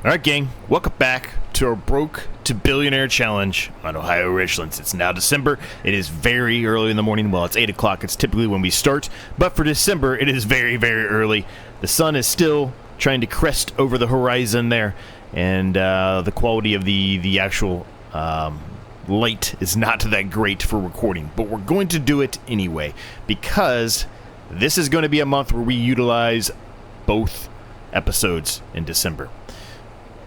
Alright gang, welcome back to our Broke to Billionaire Challenge on Ohio Richlands. It's now December. It is very early in the morning. Well, it's 8 o'clock. It's typically when we start. But for December, it is very, very early. The sun is still trying to crest over the horizon there. And the quality of the actual light is not that great for recording. But we're going to do it anyway. Because this is going to be a month where we utilize both episodes in December.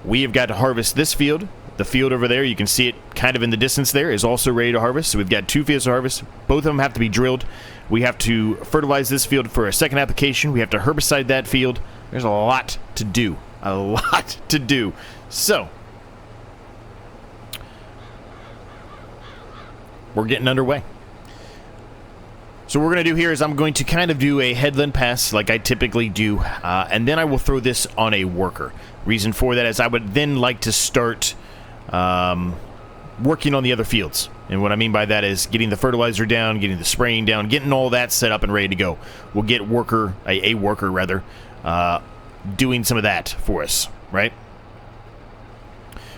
We have got to harvest this field. The field over there, you can see it kind of in the distance there, is also ready to harvest. So we've got 2 fields to harvest. Both of them have to be drilled. We have to fertilize this field for a second application. We have to herbicide that field. There's a lot to do. A lot to do. So, we're getting underway. So what we're going to do here is I'm going to kind of do a headland pass like I typically do, and then I will throw this on a worker. Reason for that is I would then like to start working on the other fields. And what I mean by that is getting the fertilizer down, getting the spraying down, getting all that set up and ready to go. We'll get a worker, doing some of that for us, right?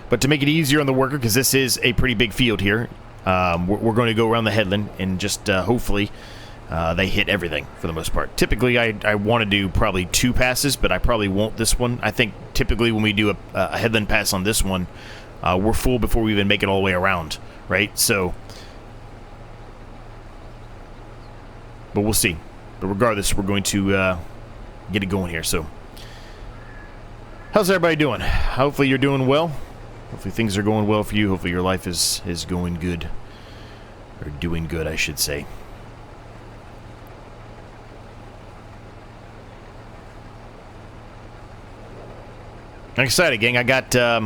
But to make it easier on the worker, because this is a pretty big field here, we're going to go around the headland and just hopefully they hit everything for the most part. Typically, I want to do probably 2 passes, but I probably won't this one. I think typically when we do a headland pass on this one, we're full before we even make it all the way around, right? So, but we'll see. But regardless, we're going to get it going here. So, how's everybody doing? Hopefully you're doing well. Hopefully things are going well for you. Hopefully your life is going good. Or doing good, I should say. I'm excited, gang. I got, I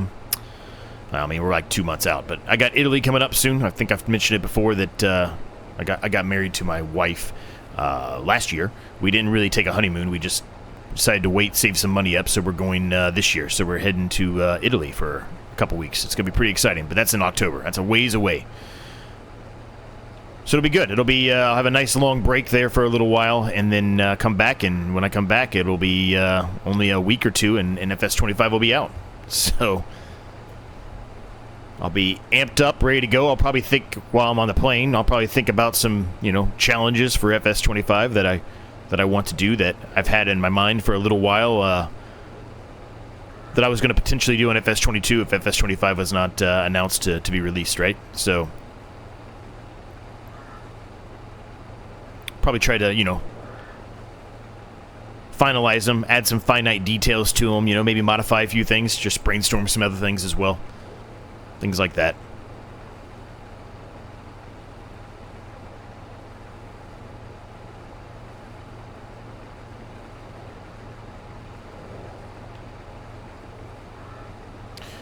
mean, we're like 2 months out, but I got Italy coming up soon. I think I've mentioned it before that I got married to my wife last year. We didn't really take a honeymoon. We just decided to wait, save some money up, so we're going this year. So we're heading to Italy for a couple weeks. It's going to be pretty exciting, but that's in October. That's a ways away. So it'll be good. It'll be, I'll have a nice long break there for a little while, and then come back, and when I come back, it'll be only a week or two, and FS22 will be out. So I'll be amped up, ready to go. I'll probably think, while I'm on the plane, I'll probably think about some, challenges for FS22 that I want to do, that I've had in my mind for a little while, that I was going to potentially do on FS22 if FS22 was not announced to be released, right? So probably try to, finalize them, add some finite details to them, maybe modify a few things, just brainstorm some other things as well. Things like that.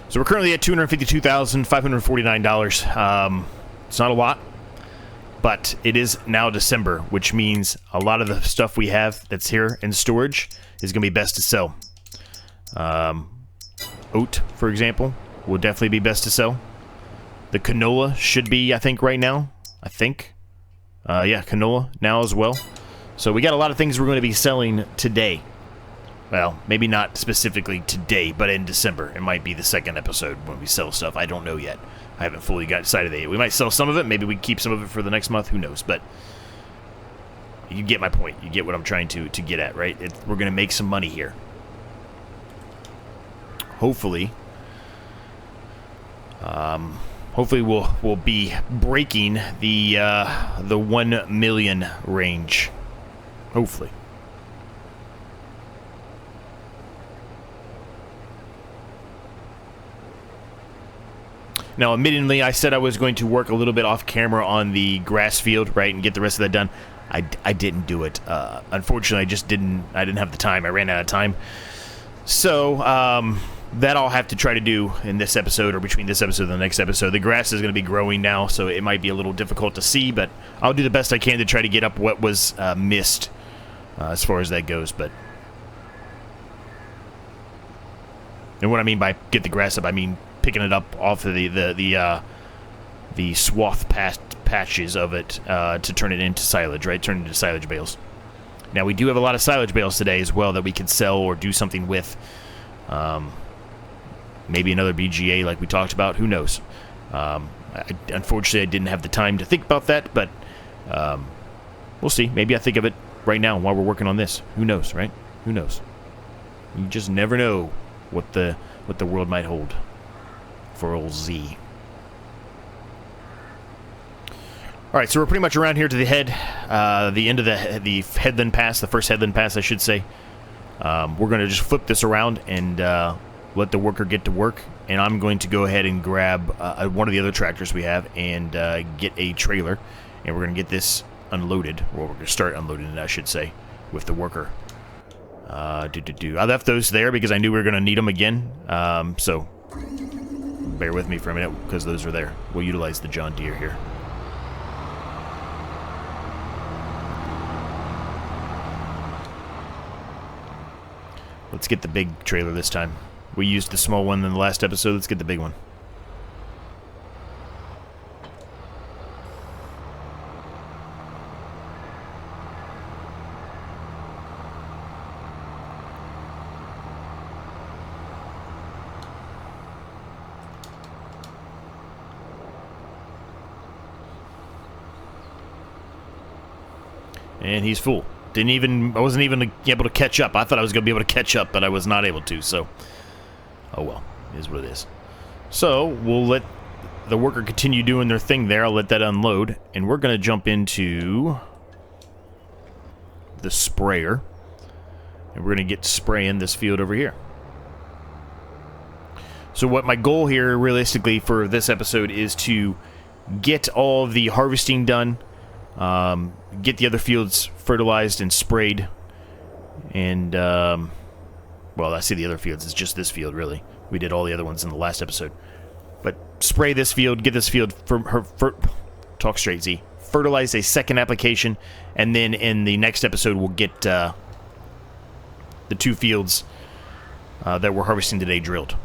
So we're currently at $252,549. It's not a lot. But it is now December, which means a lot of the stuff we have that's here in storage is going to be best to sell. Oat, for example, will definitely be best to sell. The canola should be, I think, right now. I think. Yeah, canola now as well. So we got a lot of things we're going to be selling today. Well, maybe not specifically today, but in December. It might be the second episode when we sell stuff. I don't know yet. I haven't fully got decided yet. We might sell some of it. Maybe we keep some of it for the next month. Who knows? But you get my point. You get what I'm trying to get at, right? We're going to make some money here. Hopefully. Hopefully we'll be breaking the 1 million range. Hopefully. Now, admittedly, I said I was going to work a little bit off camera on the grass field, right, and get the rest of that done. I didn't do it. Unfortunately, I didn't have the time. I ran out of time. So, that I'll have to try to do in this episode, or between this episode and the next episode. The grass is going to be growing now, so it might be a little difficult to see, but I'll do the best I can to try to get up what was missed as far as that goes. But, and what I mean by get the grass up, I mean picking it up off of the swath patches of it to turn it into silage, right? Turn it into silage bales. Now, we do have a lot of silage bales today as well that we can sell or do something with. Maybe another BGA like we talked about. Who knows? Unfortunately, I didn't have the time to think about that, but we'll see. Maybe I think of it right now while we're working on this. Who knows, right? Who knows? You just never know what the world might hold for old Z. All right, so we're pretty much around here to the head, the end of the headland pass, the first headland pass, I should say. We're going to just flip this around and let the worker get to work, and I'm going to go ahead and grab one of the other tractors we have and get a trailer, and we're going to get this unloaded, or we're going to start unloading it, I should say, with the worker. I left those there because I knew we were going to need them again, so bear with me for a minute because those are there. We'll utilize the John Deere here. Let's get the big trailer this time. We used the small one in the last episode. Let's get the big one. And he's full. I wasn't even able to catch up. I thought I was going to be able to catch up, but I was not able to, so. Oh well, it is what it is. So, we'll let the worker continue doing their thing there. I'll let that unload, and we're going to jump into the sprayer. And we're going to get spraying this field over here. So what my goal here, realistically, for this episode is to get all of the harvesting done, get the other fields fertilized and sprayed, and, well, I say the other fields, it's just this field, really. We did all the other ones in the last episode. But spray this field, get this field, talk straight, Z. Fertilize a second application, and then in the next episode we'll get the 2 fields that we're harvesting today drilled.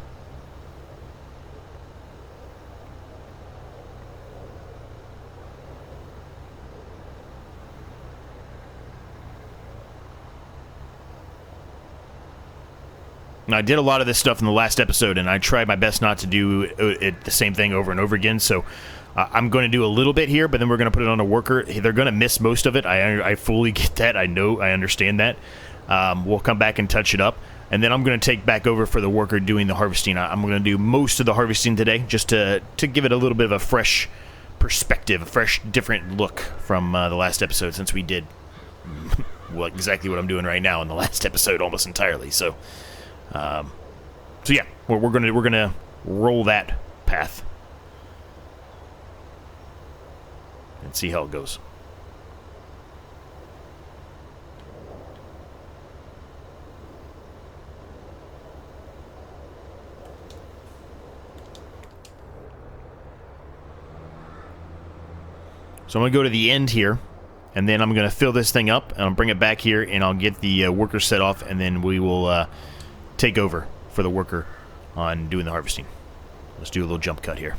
I did a lot of this stuff in the last episode, and I tried my best not to do the same thing over and over again, so I'm going to do a little bit here, but then we're going to put it on a worker. They're going to miss most of it. I fully get that. I understand that. We'll come back and touch it up, and then I'm going to take back over for the worker doing the harvesting. I'm going to do most of the harvesting today, just to give it a little bit of a fresh perspective, a fresh, different look from the last episode, since we did well, exactly what I'm doing right now in the last episode almost entirely, so... So yeah, we're gonna roll that path and see how it goes. So I'm gonna go to the end here, and then I'm gonna fill this thing up, and I'll bring it back here, and I'll get the worker set off, and then we will take over for the worker on doing the harvesting. Let's do a little jump cut here.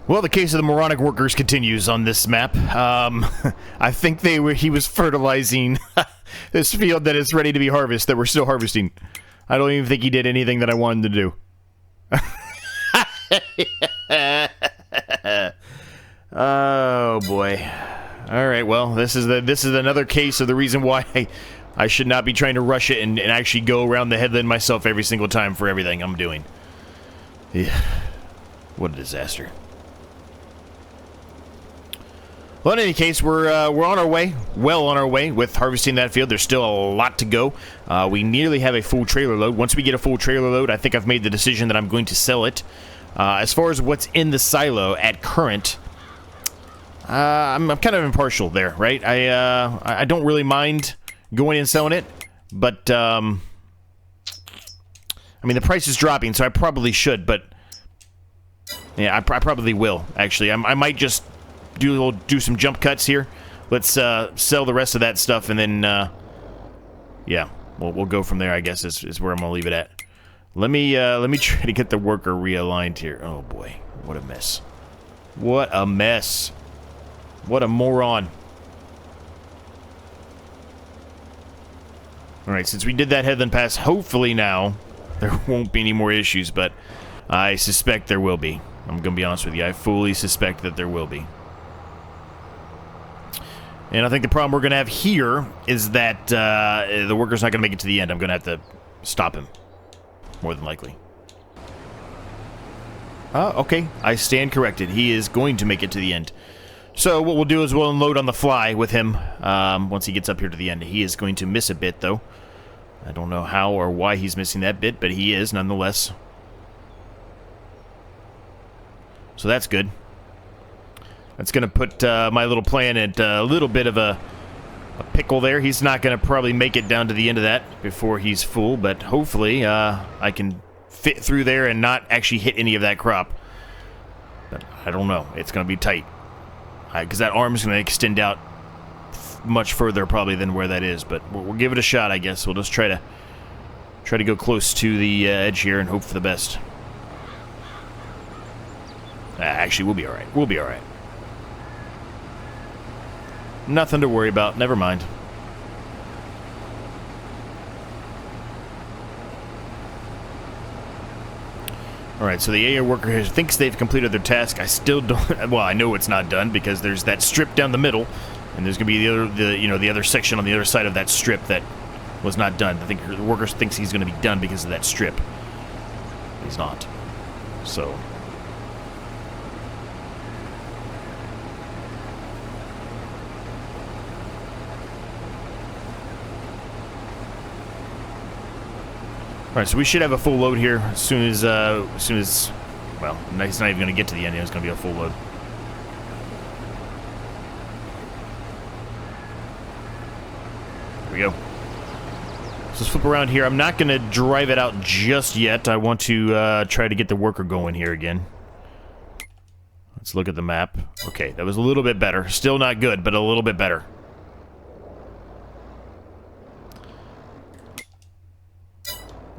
Well, the case of the moronic workers continues on this map. I think he was fertilizing this field that is ready to be harvested, that we're still harvesting. I don't even think he did anything that I wanted to do. Oh boy. All right, well, this is another case of the reason why I should not be trying to rush it and actually go around the headland myself every single time for everything I'm doing. Yeah. What a disaster. Well, in any case, we're on our way, well on our way with harvesting that field. There's still a lot to go. We nearly have a full trailer load. Once we get a full trailer load, I think I've made the decision that I'm going to sell it. As far as what's in the silo at current, I'm kind of impartial there, right? I don't really mind going and selling it, but I mean the price is dropping, so I probably should. But yeah, I probably will actually. I might just do some jump cuts here. Let's sell the rest of that stuff, and then yeah, we'll go from there. I guess is where I'm gonna leave it at. Let me try to get the worker realigned here. Oh boy, what a mess! What a mess! What a moron! All right, since we did that headland pass, hopefully now there won't be any more issues, but I suspect there will be. I'm gonna be honest with you. I fully suspect that there will be. And I think the problem we're going to have here is that the worker's not going to make it to the end. I'm going to have to stop him, more than likely. Okay, I stand corrected. He is going to make it to the end. So what we'll do is we'll unload on the fly with him once he gets up here to the end. He is going to miss a bit, though. I don't know how or why he's missing that bit, but he is, nonetheless. So that's good. That's going to put my little plan at a little bit of a pickle there. He's not going to probably make it down to the end of that before he's full, but hopefully I can fit through there and not actually hit any of that crop. But I don't know. It's going to be tight. Because that arm's going to extend out much further probably than where that is. But we'll give it a shot, I guess. We'll just try to go close to the edge here and hope for the best. Actually, we'll be all right. We'll be all right. Nothing to worry about. Never mind. Alright, so the AA worker here thinks they've completed their task. I still don't... Well, I know it's not done because there's that strip down the middle, and there's going to be the other section on the other side of that strip that was not done. I think the worker thinks he's going to be done because of that strip. He's not. So... Alright, so we should have a full load here as soon as, well, he's not even going to get to the end. It's going to be a full load. There we go. So let's flip around here. I'm not going to drive it out just yet. I want to try to get the worker going here again. Let's look at the map. Okay, that was a little bit better. Still not good, but a little bit better.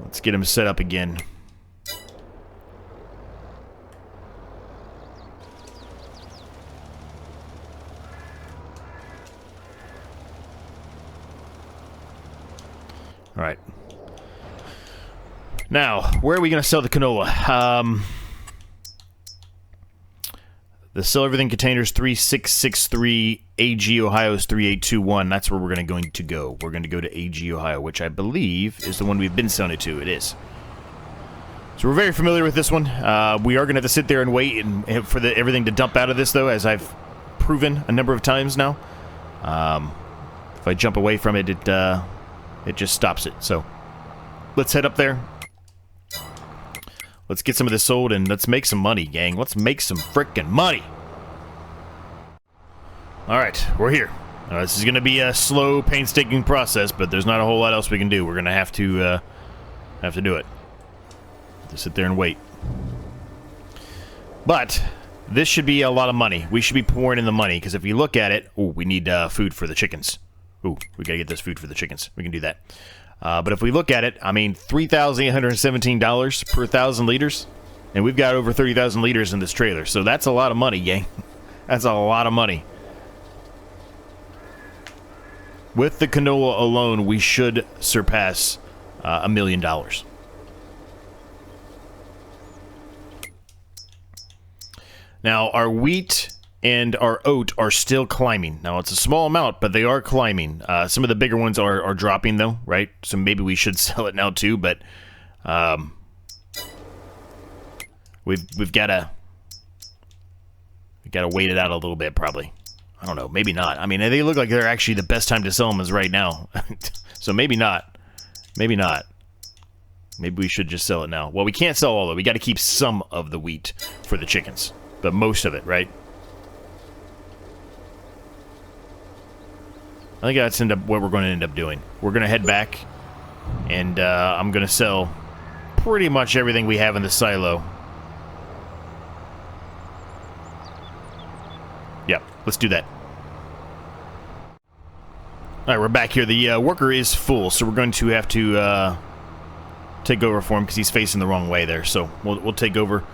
Let's get him set up again. All right. Now, where are we going to sell the canola? The sell everything containers 3663, AG Ohio's 3821. That's where we're going to go. We're going to go to AG Ohio, which I believe is the one we've been selling it to. It is. So we're very familiar with this one. We are going to have to sit there and wait for everything to dump out of this, though, as I've proven a number of times now. If I jump away from it, it just stops it. So let's head up there. Let's get some of this sold, and let's make some money, gang. Let's make some frickin' money. Alright, we're here. This is going to be a slow, painstaking process, but there's not a whole lot else we can do. We're going to have to do it. Just sit there and wait. But this should be a lot of money. We should be pouring in the money, because if you look at it... Ooh, we need food for the chickens. Ooh, we got to get this food for the chickens. We can do that. But if we look at it, I mean, $3,817 per 1,000 liters. And we've got over 30,000 liters in this trailer, so that's a lot of money, gang. That's a lot of money. With the canola alone, we should surpass $1 million. Now, our wheat and our oat are still climbing. Now, it's a small amount, but they are climbing. Some of the bigger ones are dropping, though, right? So maybe we should sell it now, too, but we've got to wait it out a little bit, probably. I don't know, maybe not. I mean, they look like they're actually the best time to sell them is right now. So maybe not. Maybe not. Maybe we should just sell it now. Well, we can't sell all of it. We got to keep some of the wheat for the chickens. But most of it, right? I think that's what we're going to end up doing. We're going to head back, and I'm going to sell pretty much everything we have in the silo. Yep, let's do that. Alright, we're back here. The worker is full, so we're going to have to take over for him because he's facing the wrong way there. So we'll take over,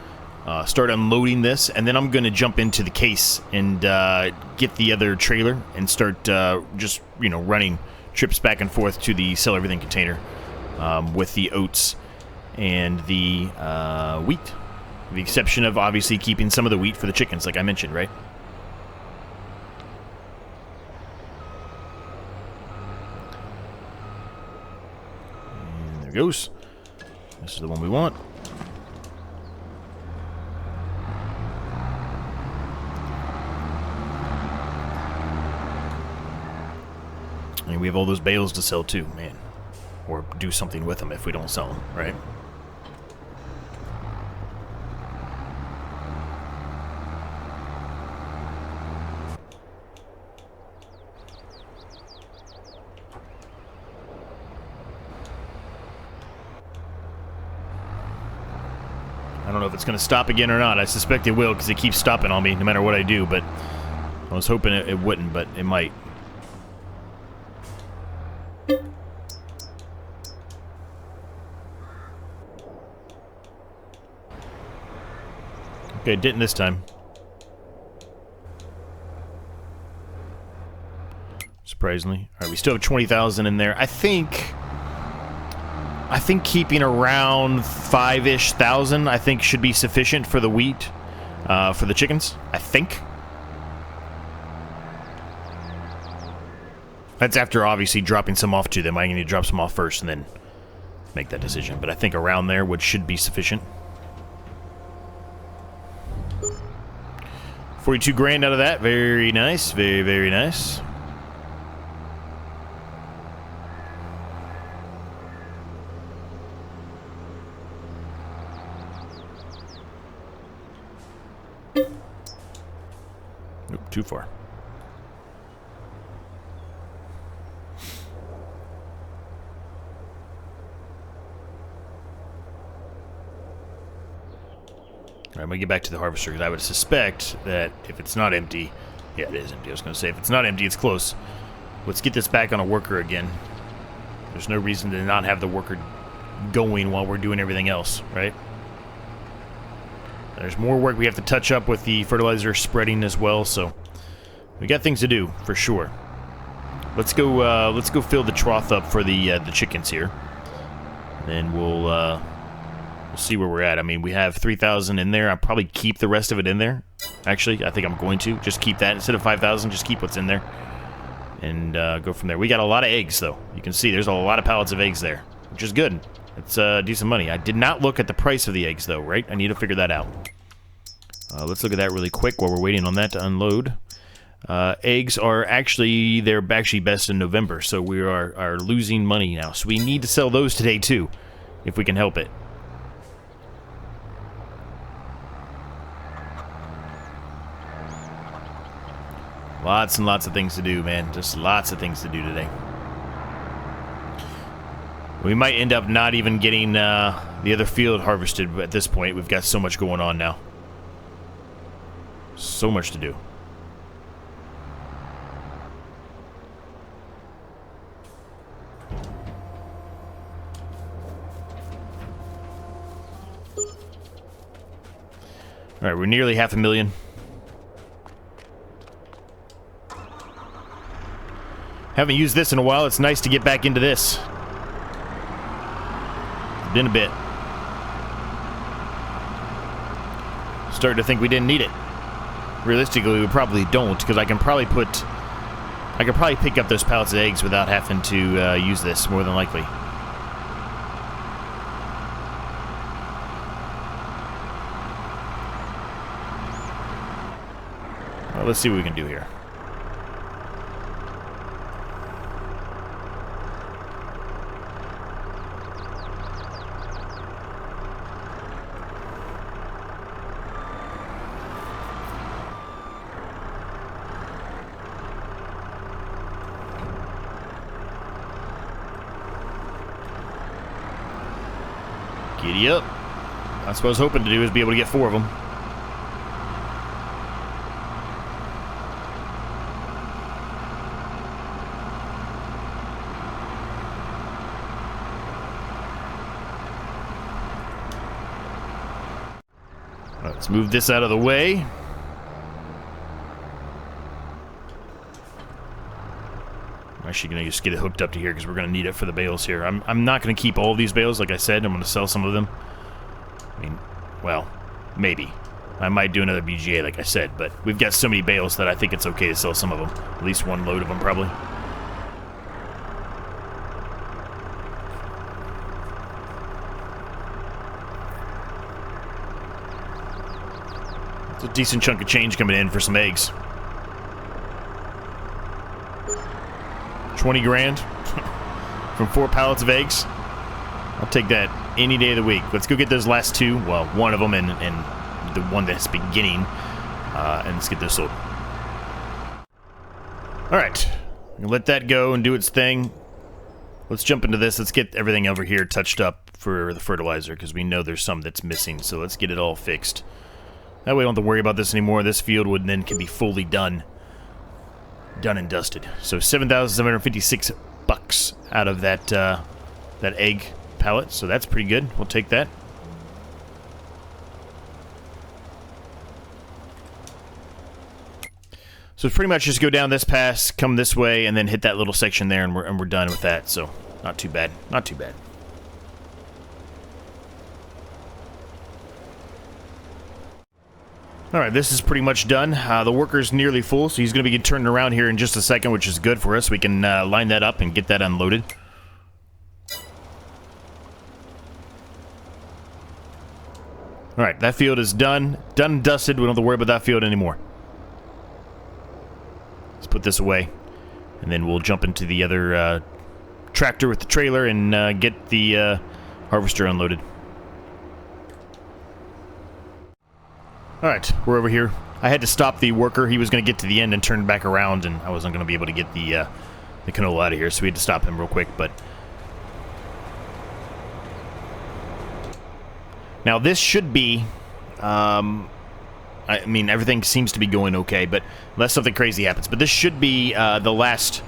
start unloading this, and then I'm going to jump into the case and get the other trailer and start just, you know, running trips back and forth to the sell everything container with the oats and the wheat. With the exception of obviously keeping some of the wheat for the chickens, like I mentioned, right? Goes. This is the one we want. And we have all those bales to sell too, man. Or do something with them if we don't sell them, right? I don't know if it's going to stop again or not. I suspect it will because it keeps stopping on me no matter what I do, but I was hoping it wouldn't, but it might. Okay, it didn't this time. Surprisingly. Alright, we still have 20,000 in there. I think keeping around 5-ish thousand, I think, should be sufficient for the wheat, for the chickens. I think. That's after obviously dropping some off to them. I need to drop some off first and then make that decision. But I think around there should be sufficient. 42 grand out of that. Very nice. Very, very nice. Nope, too far. Alright, I'm going to get back to the harvester because I would suspect that if it's not empty... Yeah, it is empty. I was going to say, if it's not empty, it's close. Let's get this back on a worker again. There's no reason to not have the worker going while we're doing everything else, right? There's more work we have to touch up with the fertilizer spreading as well, so... we got things to do, for sure. Let's go fill the trough up for the chickens here. And then we'll see where we're at. I mean, we have 3,000 in there. I'll probably keep the rest of it in there. Actually, I think I'm going to. Just keep that. Instead of 5,000, just keep what's in there. And go from there. We got a lot of eggs, though. You can see there's a lot of pallets of eggs there, which is good. It's decent money. I did not look at the price of the eggs, though, right? I need to figure that out. Let's look at that really quick while we're waiting on that to unload. Eggs are actually, they're actually best in November, so we are losing money now. So we need to sell those today, too, if we can help it. Lots and lots of things to do, man. Just lots of things to do today. We might end up not even getting the other field harvested at this point. We've got so much going on now. So much to do. Alright, we're nearly 500,000. Haven't used this in a while. It's nice to get back into this. It's been a bit. Starting to think we didn't need it. Realistically, we probably don't, because I can probably pick up those pallets of eggs without having to use this, more than likely. Well, let's see what we can do here. Giddy up. That's what I was hoping to do, is be able to get 4 of them. Let's move this out of the way. I'm actually going to just get it hooked up to here because we're going to need it for the bales here. I'm not going to keep all of these bales, like I said. I'm going to sell some of them. I mean, well, maybe. I might do another BGA, like I said, but we've got so many bales that I think it's okay to sell some of them. At least one load of them, probably. It's a decent chunk of change coming in for some eggs. 20 grand from 4 pallets of eggs. I'll take that any day of the week. Let's go get those last 2. Well, one of them and the one that's beginning. And let's get those sold. Alright. Let that go and do its thing. Let's jump into this. Let's get everything over here touched up for the fertilizer, because we know there's some that's missing. So let's get it all fixed. That way we don't have to worry about this anymore. This field would then can be fully done. Done and dusted. So $7,756 out of that that egg pallet. So that's pretty good. We'll take that. So it's pretty much just go down this pass, come this way, and then hit that little section there, and we're done with that. So not too bad. Not too bad. Alright, this is pretty much done. The worker's nearly full, so he's going to be turning around here in just a second, which is good for us. We can line that up and get that unloaded. Alright, that field is done. Done and dusted. We don't have to worry about that field anymore. Let's put this away. And then we'll jump into the other tractor with the trailer and get the harvester unloaded. Alright, we're over here. I had to stop the worker. He was going to get to the end and turn back around, and I wasn't going to be able to get the canola out of here, so we had to stop him real quick. But now this should be, I mean, everything seems to be going okay, but unless something crazy happens. But this should be the last,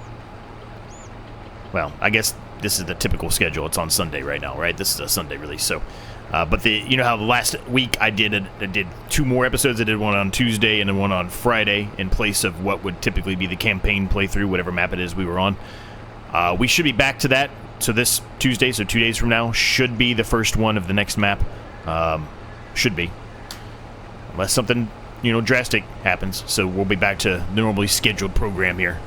well, I guess this is the typical schedule. It's on Sunday right now, right? This is a Sunday release, so... but you know how the last week I did 2 more episodes. I did one on Tuesday and then one on Friday in place of what would typically be the campaign playthrough, whatever map it is we were on. We should be back to that. So this Tuesday, so 2 days from now, should be the first one of the next map. Should be. Unless something, you know, drastic happens. So we'll be back to the normally scheduled program here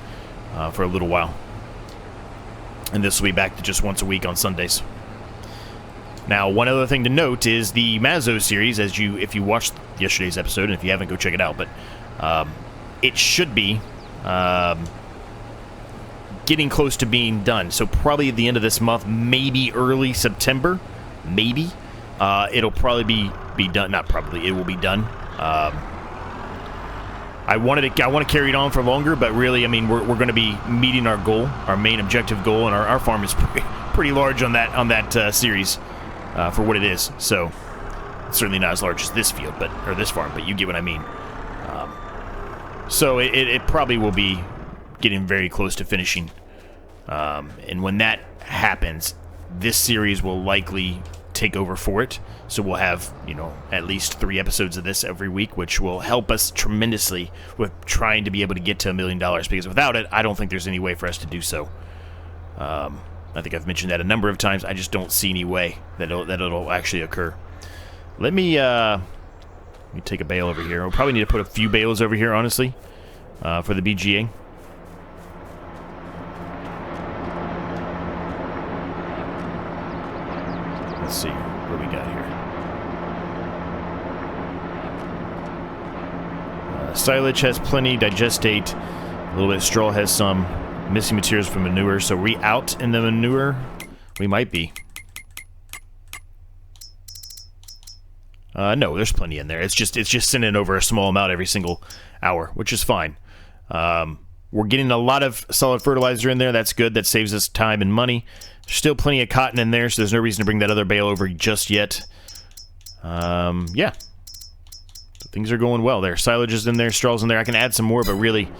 for a little while. And this will be back to just once a week on Sundays. Now, one other thing to note is the Mazzo series, if you watched yesterday's episode, and if you haven't, go check it out, but it should be getting close to being done. So probably at the end of this month, maybe early September, maybe, it'll probably be done. Not probably, it will be done. I want to carry it on for longer, but really, I mean, we're going to be meeting our goal, our main objective goal, and our farm is pretty large on that series. For what it is, so it's certainly not as large as this field, or this farm, but you get what I mean. So it probably will be getting very close to finishing, and when that happens, this series will likely take over for it. So we'll have, you know, at least 3 episodes of this every week, which will help us tremendously with trying to be able to get to $1 million, because without it, I don't think there's any way for us to do so. I think I've mentioned that a number of times. I just don't see any way that it'll actually occur. Let me take a bale over here. We'll probably need to put a few bales over here, honestly, for the BGA. Let's see what we got here. Silage has plenty. Digestate. A little bit of straw has some. Missing materials for manure. So are we out in the manure? We might be. No, there's plenty in there. It's just sending over a small amount every single hour, which is fine. We're getting a lot of solid fertilizer in there. That's good. That saves us time and money. There's still plenty of cotton in there, so there's no reason to bring that other bale over just yet. Yeah. So things are going well there. Silage is in there. Straw's in there. I can add some more, but really,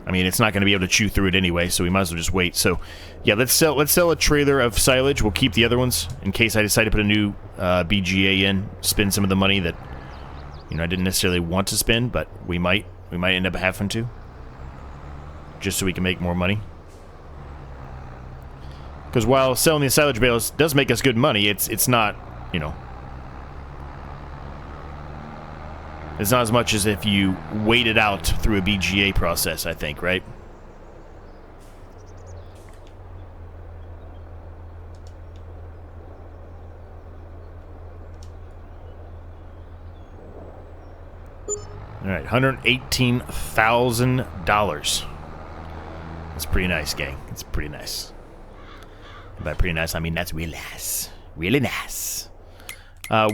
I mean, it's not going to be able to chew through it anyway, so we might as well just wait. So, yeah, let's sell a trailer of silage. We'll keep the other ones in case I decide to put a new BGA in. Spend some of the money that, you know, I didn't necessarily want to spend, but we might end up having to, just so we can make more money. Because while selling the silage bales does make us good money, it's not, you know, it's not as much as if you wait it out through a BGA process, I think, right? All right, $118,000. That's pretty nice, gang. It's pretty nice. And by pretty nice, I mean that's really nice. Really nice.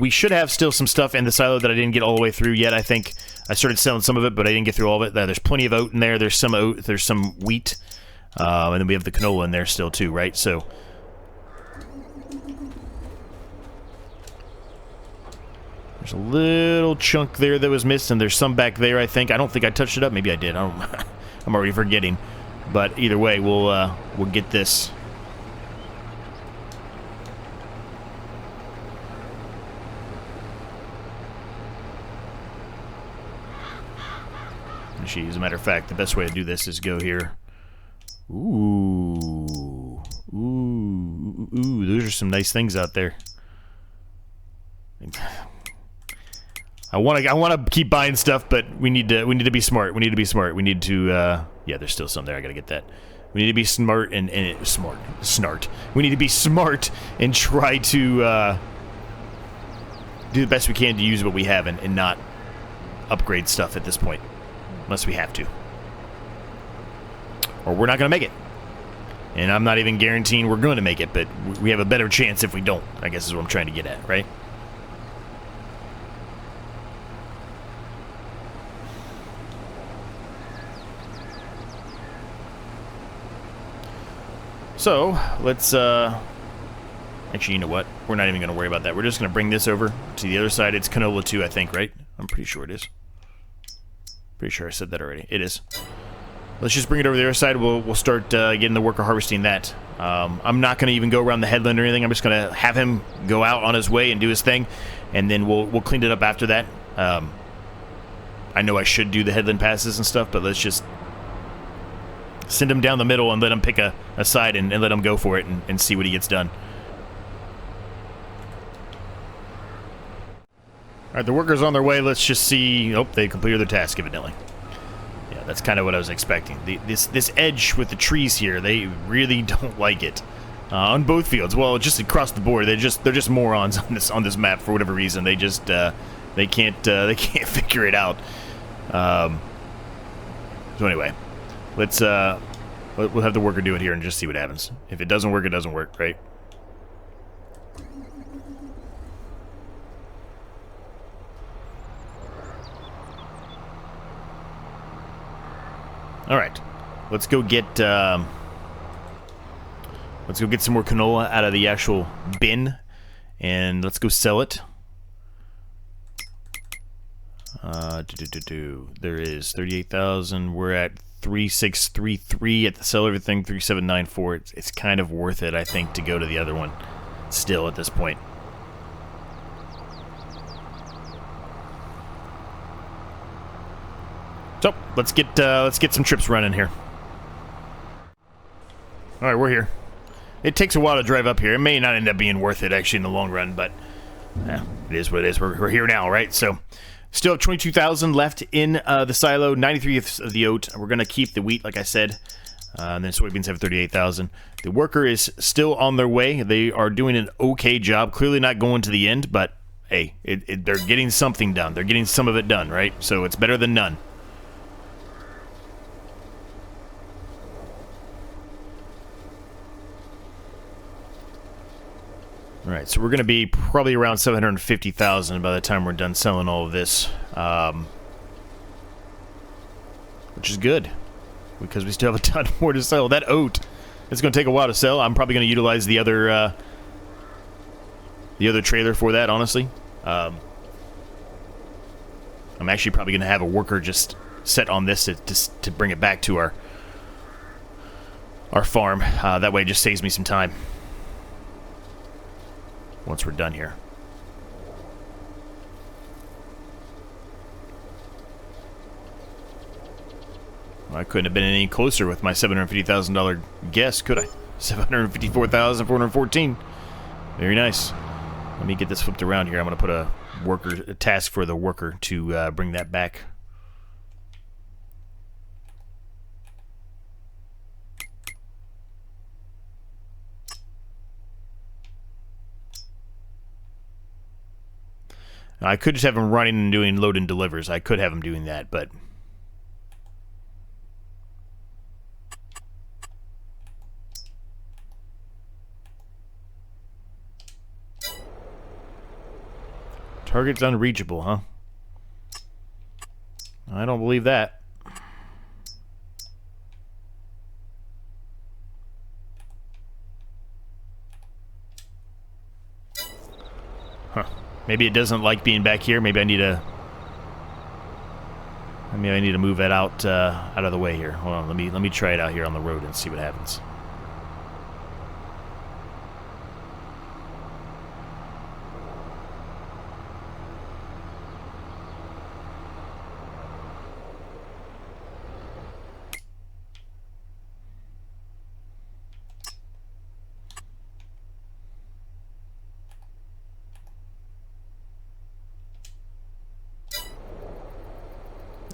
We should have still some stuff in the silo that I didn't get all the way through yet. I think I started selling some of it, but I didn't get through all of it. There's plenty of oat in there. There's some oat. There's some wheat. And then we have the canola in there still too, right? So there's a little chunk there that was missed, and there's some back there, I think. I don't think I touched it up. Maybe I did. I don't, I'm already forgetting. But either way, we'll get this. Actually, as a matter of fact, the best way to do this is go here. Ooh, those are some nice things out there. I want to keep buying stuff, but we need to be smart. We need to be smart. We need to yeah, there's still some there. I gotta get that. We need to be smart and snart. We need to be smart and try to do the best we can to use what we have and not upgrade stuff at this point. Unless we have to. Or we're not going to make it. And I'm not even guaranteeing we're going to make it, but we have a better chance if we don't, I guess is what I'm trying to get at, right? So, let's, actually, you know what? We're not even going to worry about that. We're just going to bring this over to the other side. It's canola too, I think, right? I'm pretty sure it is. Pretty sure I said that already. It is. Let's just bring it over the other side. We'll start getting the work of harvesting that. I'm not going to even go around the headland or anything. I'm just going to have him go out on his way and do his thing, and then we'll clean it up after that. I know I should do the headland passes and stuff, but let's just send him down the middle and let him pick a side and let him go for it and see what he gets done. Alright, the workers on their way. Let's just see. Oh, they completed their task, evidently. Yeah, that's kind of what I was expecting. This edge with the trees here, they really don't like it. On both fields. Well, just across the board, they're just morons on this map for whatever reason. They just they can't figure it out. So anyway, let's we'll have the worker do it here and just see what happens. If it doesn't work, it doesn't work, right? All right, let's go get some more canola out of the actual bin, and let's go sell it. There is 38,000. We're at 3633 at the sell everything 3794. It's kind of worth it, I think, to go to the other one. Still at this point. So let's get some trips running here. All right, we're here. It takes a while to drive up here. It may not end up being worth it actually in the long run, but yeah, it is what it is. We're here now, right? So still have 22,000 left in the silo, 93 of the oat. We're gonna keep the wheat, like I said. And then soybeans have 38,000. The worker is still on their way. They are doing an okay job. Clearly not going to the end, but hey, they're getting something done. They're getting some of it done, right? So it's better than none. All right, so we're going to be probably around 750,000 by the time we're done selling all of this, which is good because we still have a ton more to sell. That oat, it's going to take a while to sell. I'm probably going to utilize the other trailer for that, honestly. I'm actually probably going to have a worker just set on this to bring it back to our farm. That way it just saves me some time once we're done here. Well, I couldn't have been any closer with my $750,000 guess, could I? 754,414. Very nice. Let me get this flipped around here. I'm going to put a task for the worker to bring that back. I could just have him running and doing load and delivers. I could have him doing that, but target's unreachable, huh? I don't believe that. Huh. Maybe it doesn't like being back here. Maybe I need to move that out of the way here. Hold on, let me try it out here on the road and see what happens.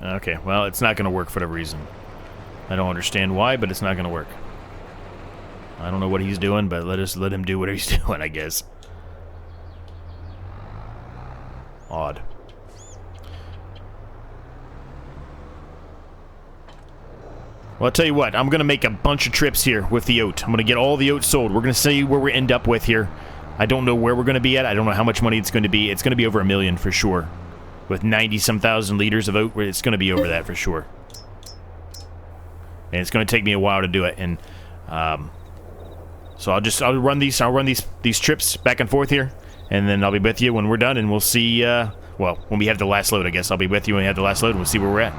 Okay, well, it's not going to work for whatever reason. I don't understand why, but it's not going to work. I don't know what he's doing, but let him do whatever he's doing, I guess. Odd. Well, I'll tell you what, I'm going to make a bunch of trips here with the oat. I'm going to get all the oat sold. We're going to see where we end up with here. I don't know where we're going to be at. I don't know how much money it's going to be. It's going to be over $1 million for sure. With 90-some thousand liters of oat, it's going to be over that for sure. And it's going to take me a while to do it. And so I'll run these trips back and forth here, and then I'll be with you when we're done, and we'll see. Well, when we have the last load, I guess I'll be with you when we have the last load, and we'll see where we're at.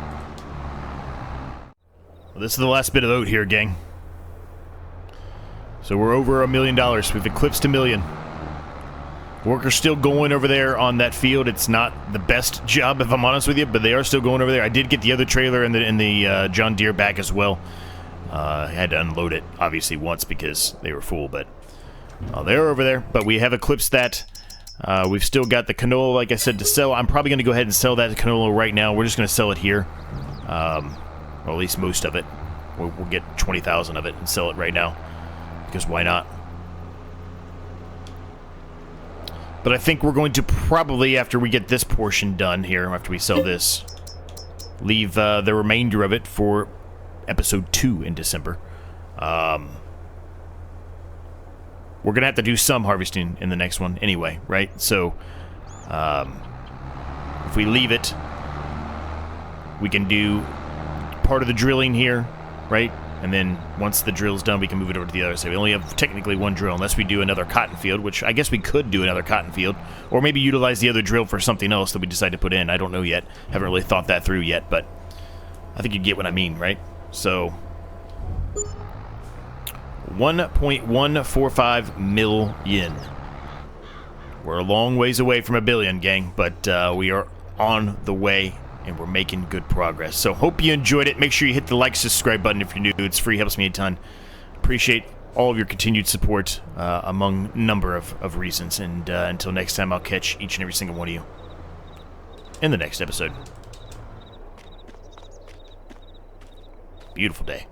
Well, this is the last bit of oat here, gang. So we're over $1 million. We've eclipsed $1 million. Workers still going over there on that field. It's not the best job, if I'm honest with you, but they are still going over there. I did get the other trailer and the John Deere back as well. I had to unload it, obviously, once because they were full, but they're over there. But we have eclipsed that. We've still got the canola, like I said, to sell. I'm probably going to go ahead and sell that canola right now. We're just going to sell it here, or at least most of it. We'll get 20,000 of it and sell it right now, because why not? But I think we're going to probably, after we get this portion done here, after we sell this, leave the remainder of it for episode 2 in December. We're going to have to do some harvesting in the next one anyway, right? So, if we leave it, we can do part of the drilling here, right? And then once the drill's done, we can move it over to the other side. We only have technically one drill, unless we do another cotton field, which I guess we could do another cotton field, or maybe utilize the other drill for something else that we decide to put in. I don't know yet. Haven't really thought that through yet, but I think you get what I mean, right? So, 1.145 million. We're a long ways away from $1 billion, gang, but we are on the way and we're making good progress. So hope you enjoyed it. Make sure you hit the like, subscribe button if you're new. It's free, helps me a ton. Appreciate all of your continued support among a number of reasons. And until next time, I'll catch each and every single one of you in the next episode. Beautiful day.